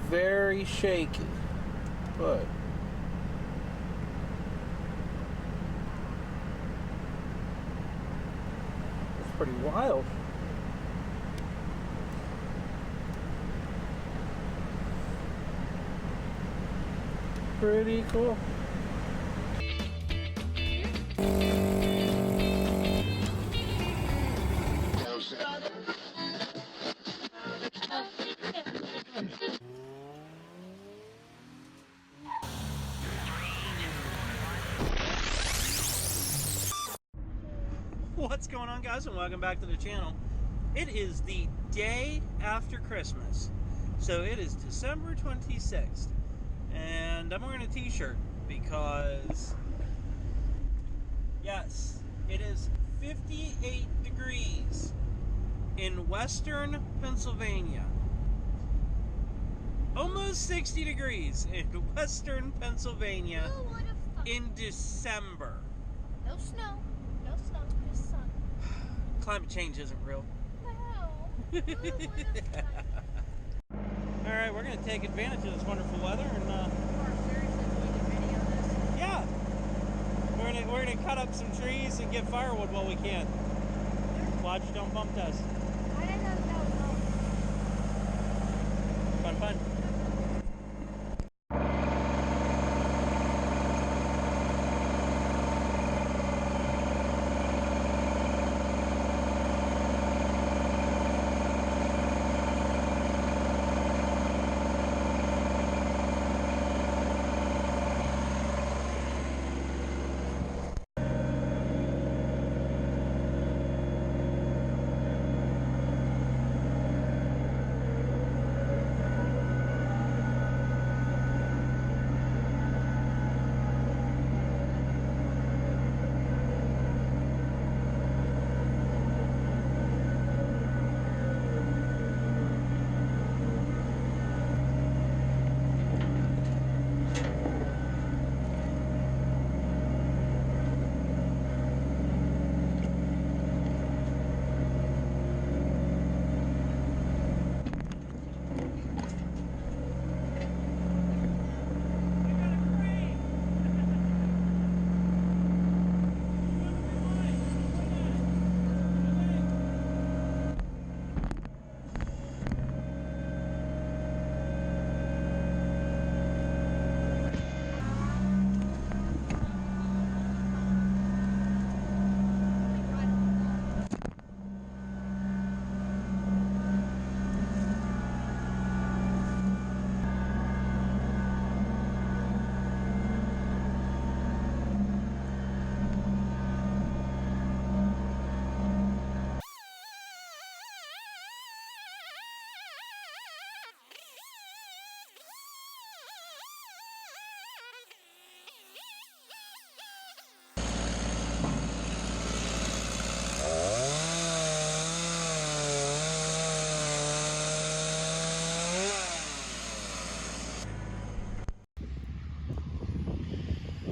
very shaky, but it's pretty wild. Pretty cool. What's going on, guys, and welcome back to the channel. It is the day after Christmas, so it is December 26th, and I'm wearing a t-shirt because, yes, it is 58 degrees in western Pennsylvania. Almost 60 degrees in western Pennsylvania in December. No snow, just sun. Climate change isn't real. No. Alright, we're going to take advantage of this wonderful weather and Seriously, doing a video of this. yeah, we're gonna cut up some trees and get firewood while we can. Watch, don't bump us. I didn't know that was Fun.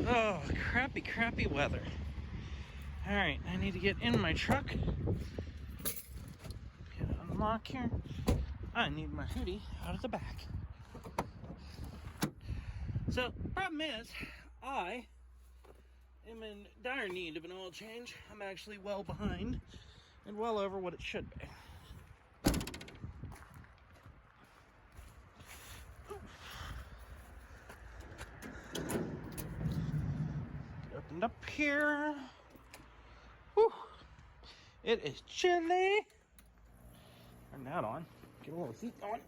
Oh, crappy weather. Alright, I need to get in my truck. Get it unlock here. I need my hoodie out of the back. So, problem is, I am in dire need of an oil change. I'm actually well behind and well over what it should be. Opened up here. Whew. It is chilly. Turn that on. Get a little heat on.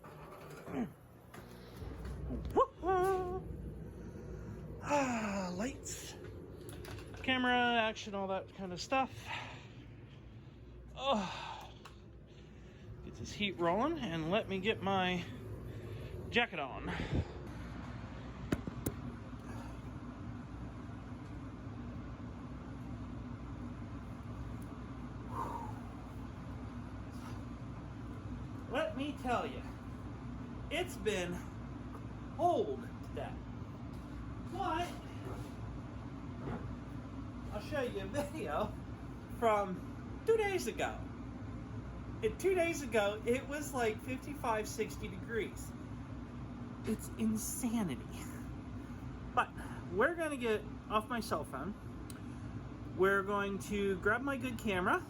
Lights, camera, action, all that kind of stuff. Oh, get this heat rolling and let me get my jacket on. Let me tell you, it's been cold today. But I'll show you a video from 2 days ago. And 2 days ago, it was like 55, 60 degrees. It's insanity. But we're going to get off my cell phone. We're going to grab my good camera.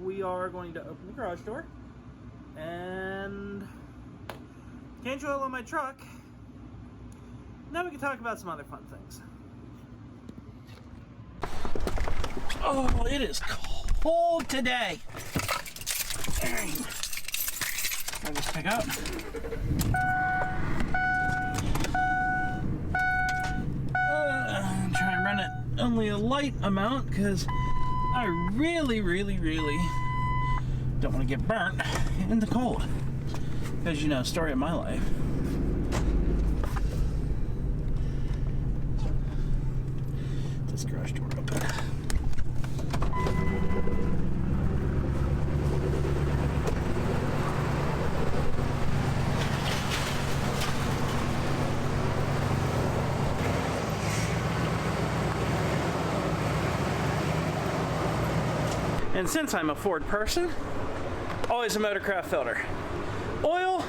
We are going to open the garage door and change oil on my truck. Now we can talk about some other fun things. Oh, it is cold today. I'll just pick up. Try and run it only a light amount because I really don't want to get burnt in the cold. Because, you know, story of my life. This garage door open. And since I'm a Ford person, always a Motorcraft filter. Oil,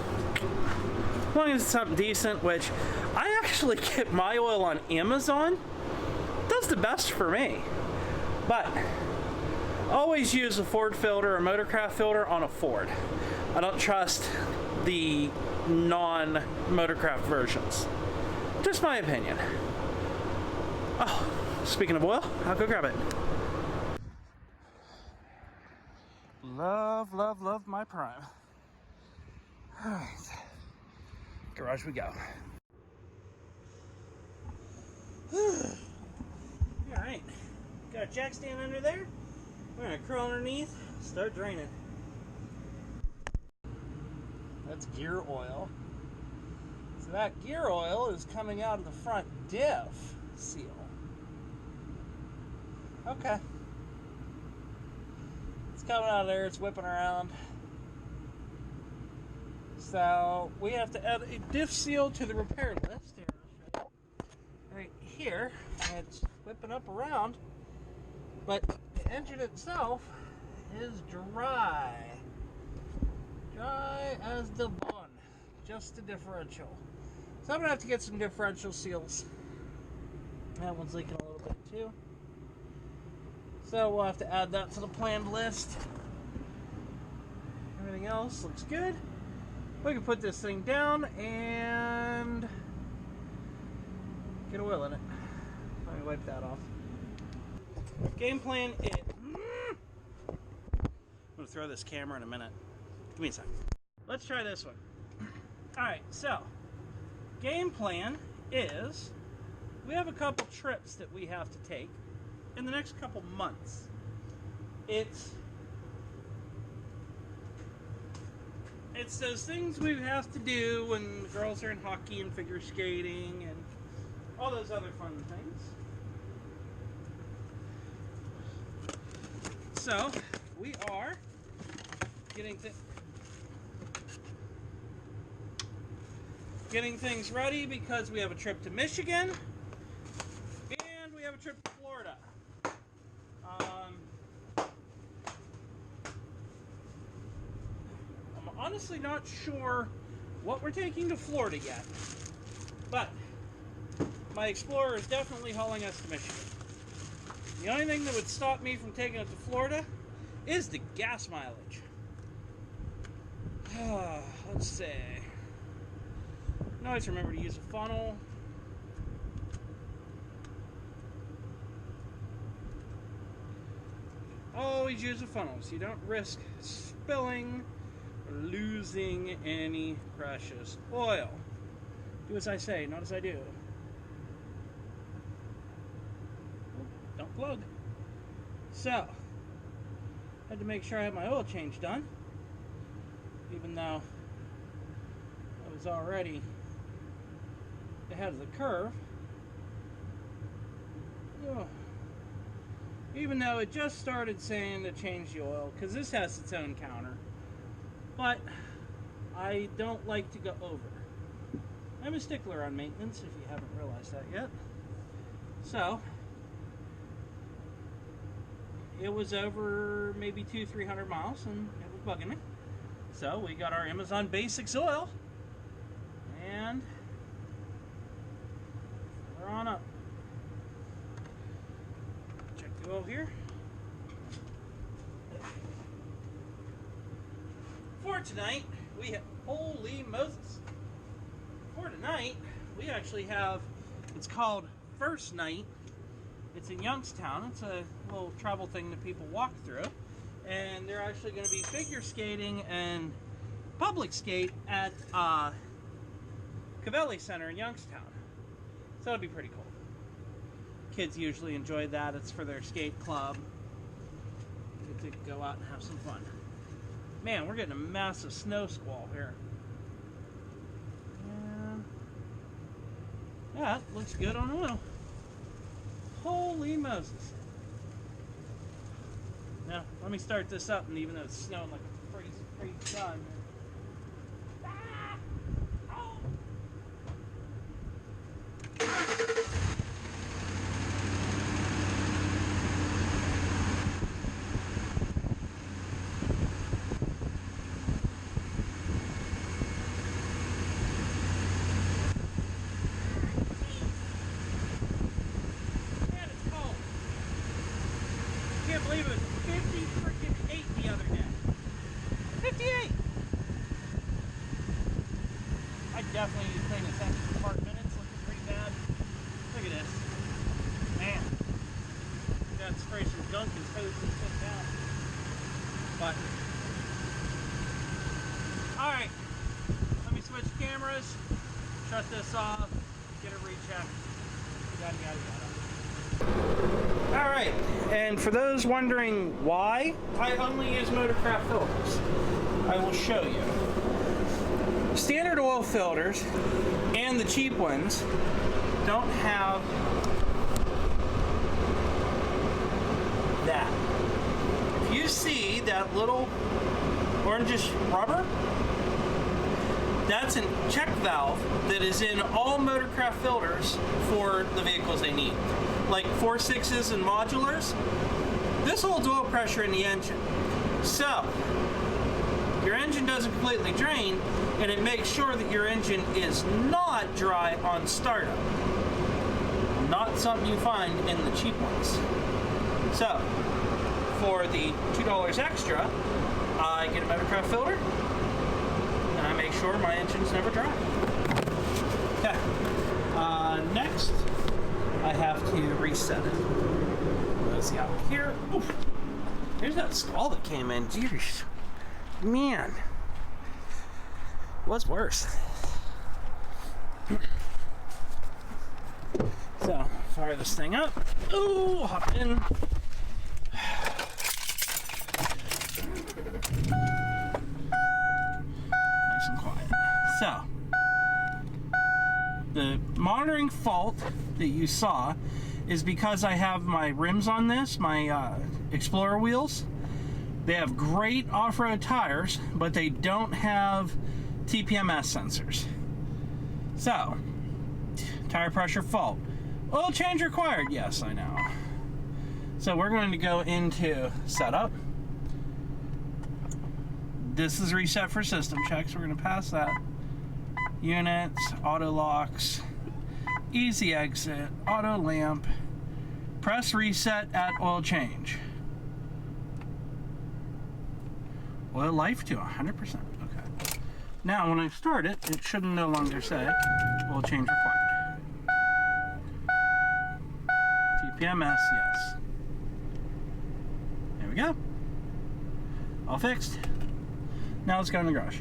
as long as it's something decent, which I actually get my oil on Amazon, does the best for me. But always use a Ford filter or Motorcraft filter on a Ford. I don't trust the non-Motorcraft versions. Just my opinion. Oh, speaking of oil, I'll go grab it. Love my Prime. Alright. Garage we go. Alright. Got a jack stand under there. We're gonna crawl underneath, start draining. That's gear oil. So that gear oil is coming out of the front diff seal. Okay. It's coming out of there, it's whipping around. So we have to add a diff seal to the repair list. Here, I'll show you. Right here, and it's whipping up around, but the engine itself is dry. Dry as the bun. Just the differential. So I'm gonna have to get some differential seals. That one's leaking a little bit too. So we'll have to add that to the planned list. Everything else looks good. We can put this thing down and get oil in it. Let me wipe that off. Game plan is... I'm going to throw this camera in a minute. Give me a second. Let's try this one. Alright, so game plan is we have a couple trips that we have to take in the next couple months. It's those things we have to do when the girls are in hockey and figure skating and all those other fun things. So we are getting things ready because we have a trip to Michigan and we have a trip to Florida. I'm honestly not sure what we're taking to Florida yet, but my Explorer is definitely hauling us to Michigan. The only thing that would stop me from taking it to Florida is the gas mileage. Let's see. Always remember to use a funnel. Always use a funnel so you don't risk spilling or losing any precious oil. Do as I say, not as I do. Don't plug. So, had to make sure I had my oil change done, even though I was already ahead of the curve. Oh. Even though it just started saying to change the oil, because this has its own counter. But I don't like to go over. I'm a stickler on maintenance, if you haven't realized that yet. So, it was over maybe 200-300 miles, and it was bugging me. So we got our Amazon Basics oil, and oil here. For tonight, we have, holy Moses. For tonight, we actually have, it's called First Night. It's in Youngstown. It's a little travel thing that people walk through. And they're actually going to be figure skating and public skate at Covelli Center in Youngstown. So that'll be pretty cool. Kids usually enjoy that. It's for their skate club. Get to go out and have some fun. Man, we're getting a massive snow squall here. Yeah, it looks good on oil. Holy Moses. Now, let me start this up, and even though it's snowing like a crazy sun. I can't believe it was 50 freaking 8 the other day. 58! I definitely need to clean this engine compartment. It's looking pretty bad. Look at this. Man. Got to spray some gunk and hose this thing down. But, alright. Let me switch cameras. Shut this off. Get a recheck. Yada, yada, yada. Alright, and for those wondering why I only use Motorcraft filters, I will show you. Standard oil filters and the cheap ones don't have that. If you see that little orangish rubber, that's a check valve that is in all Motorcraft filters for the vehicles they need. Like 4.6s and modulars, this holds oil pressure in the engine. So, your engine doesn't completely drain, and it makes sure that your engine is not dry on startup. Not something you find in the cheap ones. So, for the $2 extra, I get a Motorcraft filter, and I make sure my engine's never dry. Okay. Next, I have to reset it. Let's see out here. Oof. There's that squall that came in. Jeez. Man. What's worse? So, fire this thing up. Ooh, hop in. Nice and quiet. So, the monitoring fault that you saw is because I have my rims on this, my Explorer wheels. They have great off-road tires, but they don't have TPMS sensors. So, tire pressure fault. Oil change required. Yes, I know. So we're going to go into setup. This is reset for system checks. We're going to pass that. Units, auto locks, easy exit, auto lamp, press reset at oil change. Oil life to 100%. Okay. Now, when I start it, it should no longer say oil change required. TPMS, yes. There we go. All fixed. Now let's go in the garage.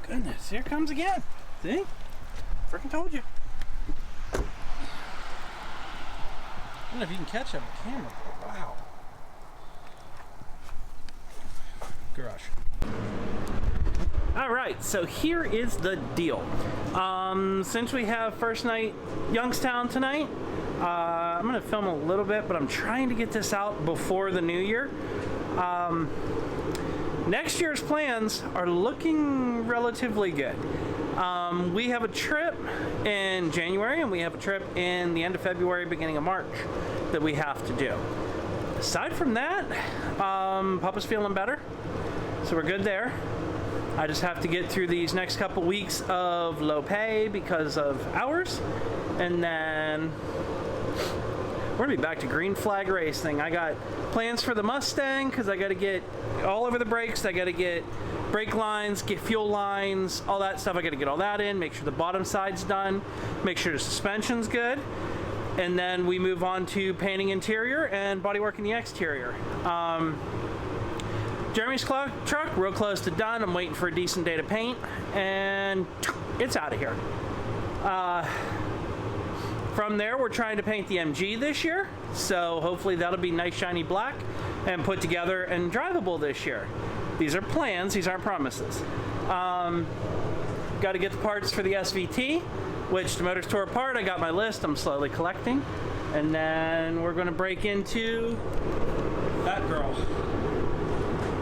Goodness, here it comes again. See? Freaking told you. I don't know if you can catch that on camera. Wow. Garage. Alright, so here is the deal. Since we have First Night Youngstown tonight, I'm going to film a little bit, but I'm trying to get this out before the new year. Next year's plans are looking relatively good. We have a trip in January, and we have a trip in the end of February, beginning of March that we have to do. Aside from that, Papa's feeling better, so we're good there. I just have to get through these next couple weeks of low pay because of hours, and then we're gonna be back to green flag racing. I got plans for the Mustang because I got to get all over the brakes. I got to get brake lines, get fuel lines, all that stuff. I got to get all that in, make sure the bottom side's done, make sure the suspension's good, and then we move on to painting interior and bodywork in the exterior. Jeremy's truck, real close to done. I'm waiting for a decent day to paint, and it's out of here. From there, we're trying to paint the MG this year, so hopefully that'll be nice shiny black and put together and drivable this year. These are plans, these aren't promises. Got to get the parts for the SVT, which the Motors tore apart. I got my list, I'm slowly collecting. And then we're gonna break into that girl.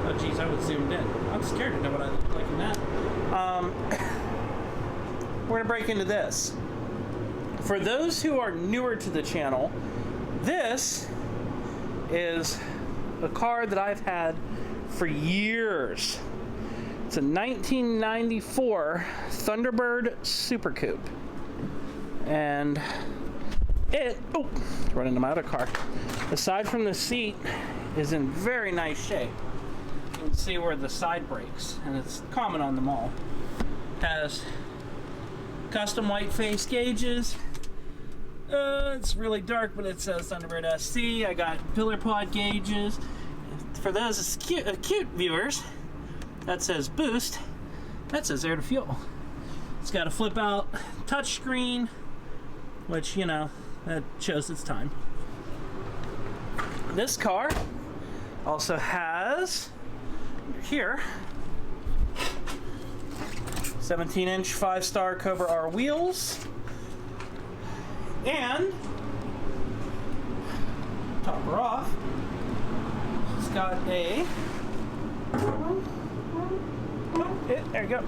Oh geez, I was zoomed in. I'm scared to know what I look like in that. We're gonna break into this. For those who are newer to the channel, this is a car that I've had for years. It's a 1994 Thunderbird Super Coupe. And run into my other car. Aside from the seat, is in very nice shape. You can see where the side brakes, and it's common on them all. Has custom white face gauges. It's really dark, but it says Thunderbird SC. I got pillar pod gauges. For those acute viewers, that says boost. That says air to fuel. It's got a flip out touch screen, which, you know, that shows its time. This car also has here 17-inch 5-star Cobra R wheels, and top her off, it's got a there you go,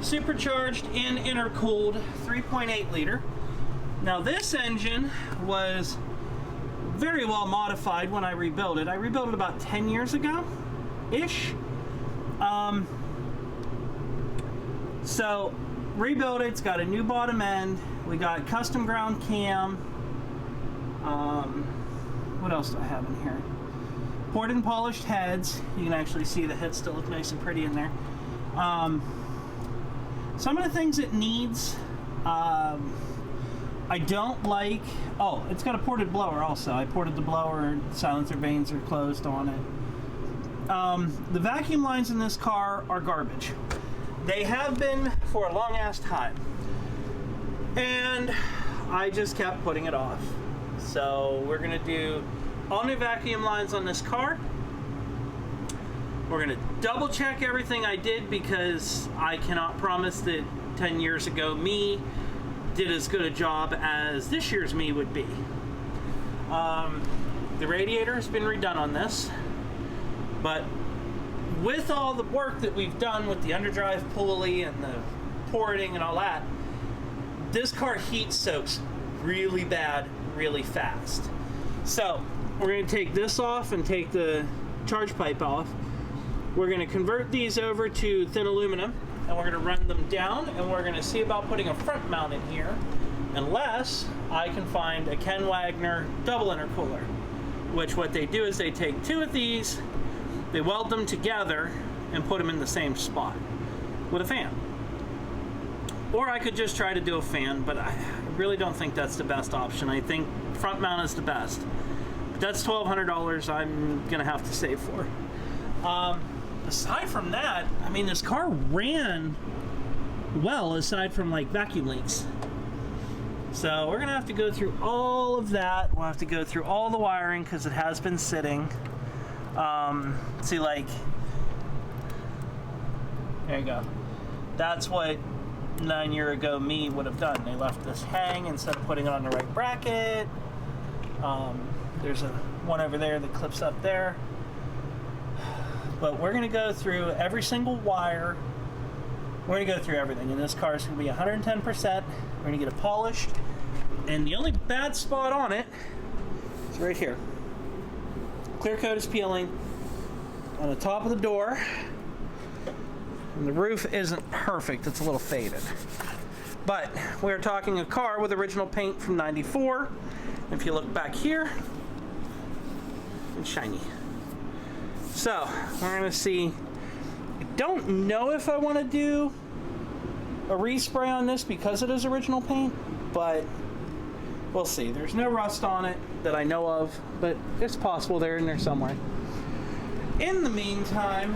supercharged and intercooled 3.8 liter. Now this engine was very well modified when I rebuilt it. I rebuilt it about 10 years ago ish. So rebuilt it. It's got a new bottom end. We got custom ground cam. What else do I have in here? Poured and polished heads. You can actually see the heads still look nice and pretty in there. Some of the things it needs, I don't like. Oh, it's got a ported blower also. I ported the blower. Silencer vanes are closed on it. The vacuum lines in this car are garbage. They have been for a long ass time, and I just kept putting it off. So we're gonna do all new vacuum lines on this car. We're gonna double check everything I did, because I cannot promise that 10 years ago me did as good a job as this year's me would be. The radiator has been redone on this, but with all the work that we've done with the underdrive pulley and the porting and all that, this car heat soaks really bad, really fast. So we're going to take this off and take the charge pipe off. We're going to convert these over to thin aluminum, and we're going to run them down, and we're going to see about putting a front mount in here, unless I can find a Ken Wagner double intercooler, which what they do is they take two of these, they weld them together and put them in the same spot with a fan. Or I could just try to do a fan, but I really don't think that's the best option. I think front mount is the best. But that's $1,200 I'm gonna have to save for. Aside from that, I mean, this car ran well, aside from like vacuum leaks. So we're gonna have to go through all of that. We'll have to go through all the wiring because it has been sitting. See, like, there you go. That's what 9 years ago me would have done. They left this hang instead of putting it on the right bracket. There's one over there that clips up there. But we're gonna go through every single wire. We're gonna go through everything, and this car is gonna be 110%. We're gonna get it polished, and the only bad spot on it is right here. Clear coat is peeling on the top of the door. And the roof isn't perfect, it's a little faded. But we're talking a car with original paint from '94. If you look back here, it's shiny. So we're gonna see. I don't know if I want to do a respray on this because it is original paint, but we'll see. There's no rust on it that I know of, but it's possible they're in there somewhere. In the meantime,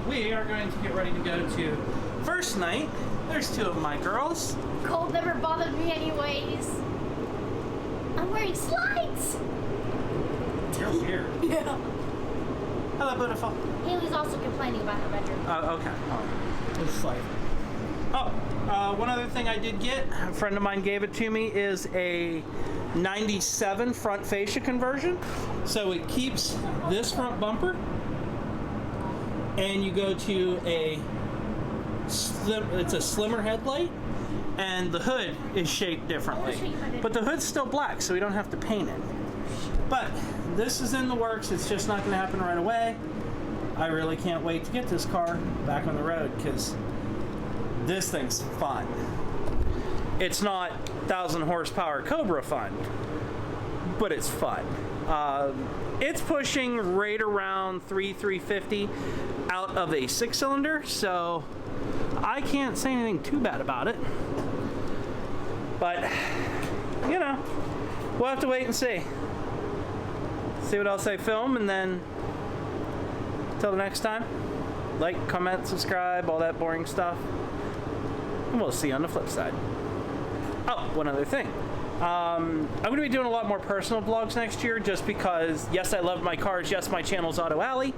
we are going to get ready to go to first night. There's two of my girls. Cold never bothered me anyways. I'm wearing slides. You're weird. Yeah. Hello, beautiful. Haley's also complaining about her bedroom. Okay. Oh, it's like. Oh, one other thing I did get, a friend of mine gave it to me, is a 97 front fascia conversion. So it keeps this front bumper, and you go to it's a slimmer headlight, and the hood is shaped differently. But the hood's still black, so we don't have to paint it. But this is in the works. It's just not going to happen right away. I really can't wait to get this car back on the road because this thing's fun. It's not 1,000 horsepower Cobra fun, but it's fun. It's pushing right around 350 out of a 6-cylinder, so I can't say anything too bad about it. But, you know, we'll have to wait and see. See what else I film, and then until the next time, like, comment, subscribe, all that boring stuff. And we'll see you on the flip side. Oh, one other thing. I'm going to be doing a lot more personal vlogs next year just because, yes, I love my cars. Yes, my channel's Auto Alley.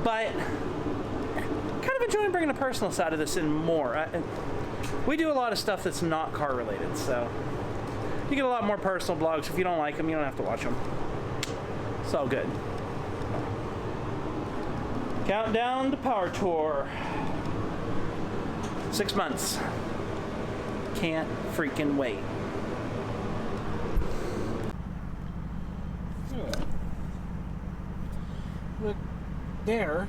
But kind of enjoying bringing the personal side of this in more. We do a lot of stuff that's not car related, so you get a lot more personal vlogs. If you don't like them, you don't have to watch them. It's all good. Countdown to Power Tour. 6 months. Can't freaking wait. Look there.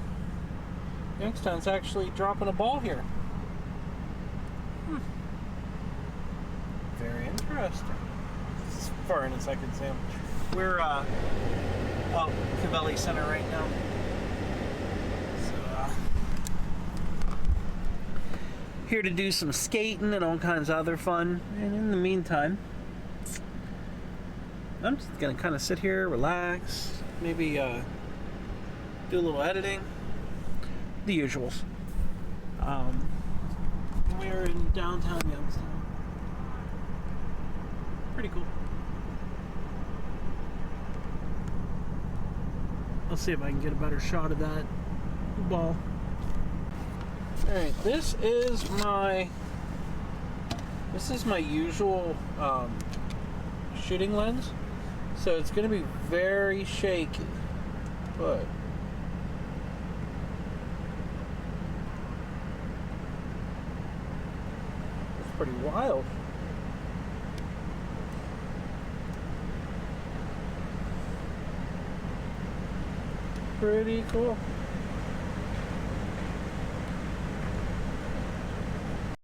Youngstown's actually dropping a ball here. Very interesting. As far in as I can see him. We're out Cavelli Center right now. So, here to do some skating and all kinds of other fun. And in the meantime, I'm just gonna kind of sit here, relax, maybe do a little editing, the usuals. We're in downtown Youngstown. Pretty cool. I'll see if I can get a better shot of that ball. Alright, this is my usual shooting lens. So it's going to be very shaky, but it's pretty wild. Pretty cool.